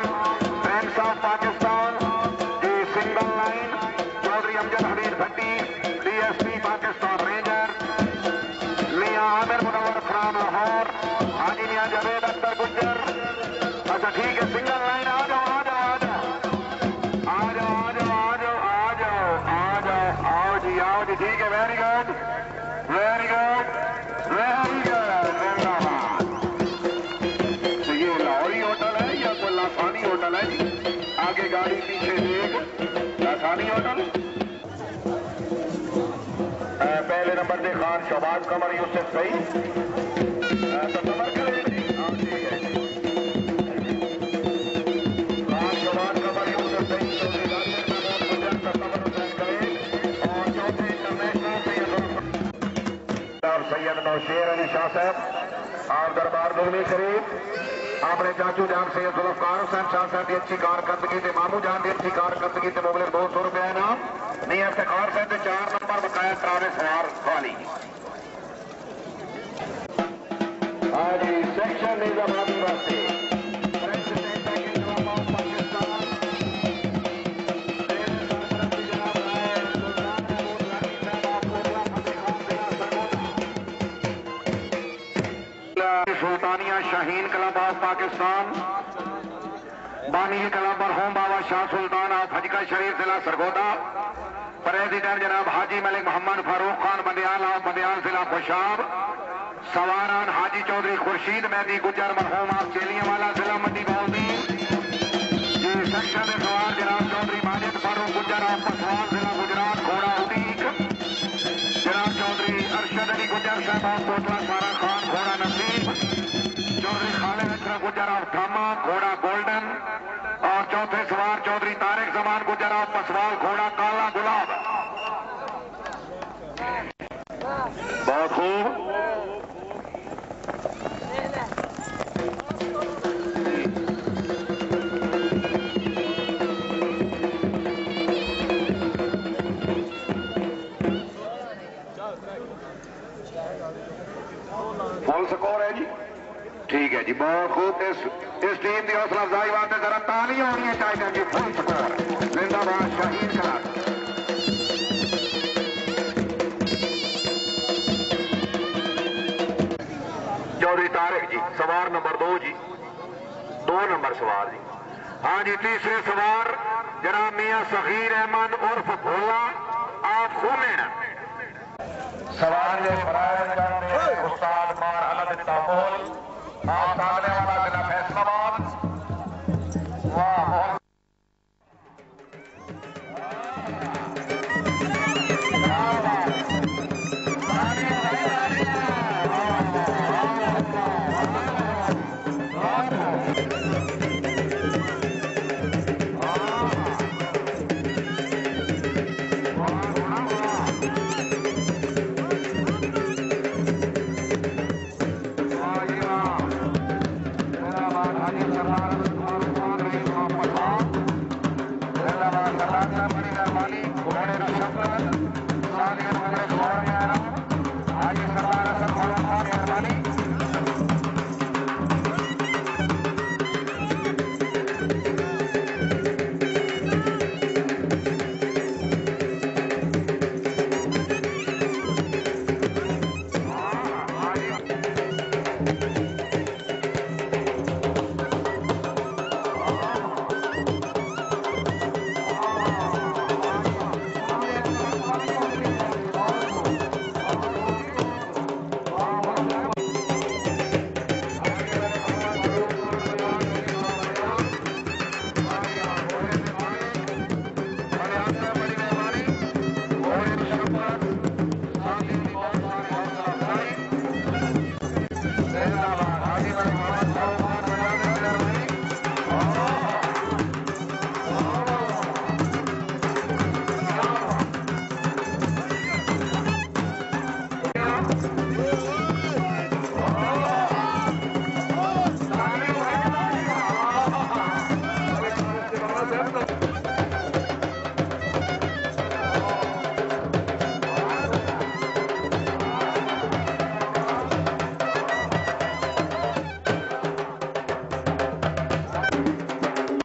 Friends of Pakistan की single line Chaudhary Amjad Hamid Bhatti DSP Pakistan ranger Mian Aamir Munawwar from Lahore Haji Mian Javed Akhtar Gujjar. अच्छा ठीक है, सिंगल लाइन आ जाओ आ जाओ आ जाओ आ जाओ आ जाओ आ जाओ आ जाओ आ जाओ आओ जी आओ जी। ठीक है, very good very good very good जिंदाबाद। तो ये लाहौरी होटल है या कोई लासानी होटल है जी? आगे गाड़ी पीछे देख लासानी होटल। पहले नंबर पे खान शहबाज कमर यूसुफ सही तो कमर करें जी। हाँ ठीक है खान शहबाज कमर यूसुफ सही और चौथे इंटरनेशनल सैयद नौशेर अली शाह साहब आप दरबार दुगनी शरीफ आपने चाचू जान सैयद जुल्फकार हुसैन शाह साहब की अच्छी कारकर्दगी से मामू जान की अच्छी कारकर्दगी से मुबलिक 200 रुपया इनाम नहीं इफ्तिखार साहब 4 नंबर बकाया कराने सवार वाली। हाँ जी सेक्शन निजामाबादी वास्ते सुल्तानिया शाहीन क्लब ऑफ पाकिस्तान बानी क्लब मरहूम बाबा शाह सुल्तान ऑफ हजका शरीफ जिला सरगोदा प्रेसिडेंट जनाब हाजी मलिक मोहम्मद फारूक खान बंदियाल ऑफ बंदियाल जिला खुशाब सवारान हाजी चौधरी खुर्शीद मेहदी गुजर मरहूम ऑफ चेलियावाला जिला मंडी बहाउद्दीन जी। सेक्शन में सवार जनाब चौधरी माजिद फारूक गुजर ऑफ पसवान जिला गुजरात घोड़ा उदीक जनाब चौधरी अरशद अली गुजर साहब ऑफ कोटला सारा खान घोड़ा नसीब चौधरी खालिद अशरफ गुजर ऑफ ठामा घोड़ा गोल्डन और चौथे सवार चौधरी तारिक जमान गुजर ऑफ पसवाल घोड़ा काला गुलाब। बहुत खूब फुल स्कोर है जी। ठीक है जी बहुत खूब। इस टीम की हौसला अफजाई वास्ते जरा तालियां होनी चाहिए जी। फुल स्कोर जिंदाबाद शाहीन क्लब। चौधरी तारिक जी सवार नंबर 2 जी 2 नंबर सवार जी। हाँ जी तीसरे सवार जनाब मियां सगीर अहमद उर्फ भोला आप सुमेन सवार ये फराज उस्ताद मार अलग ताबोल आप सामने वाला जिला फैसलाबाद वाह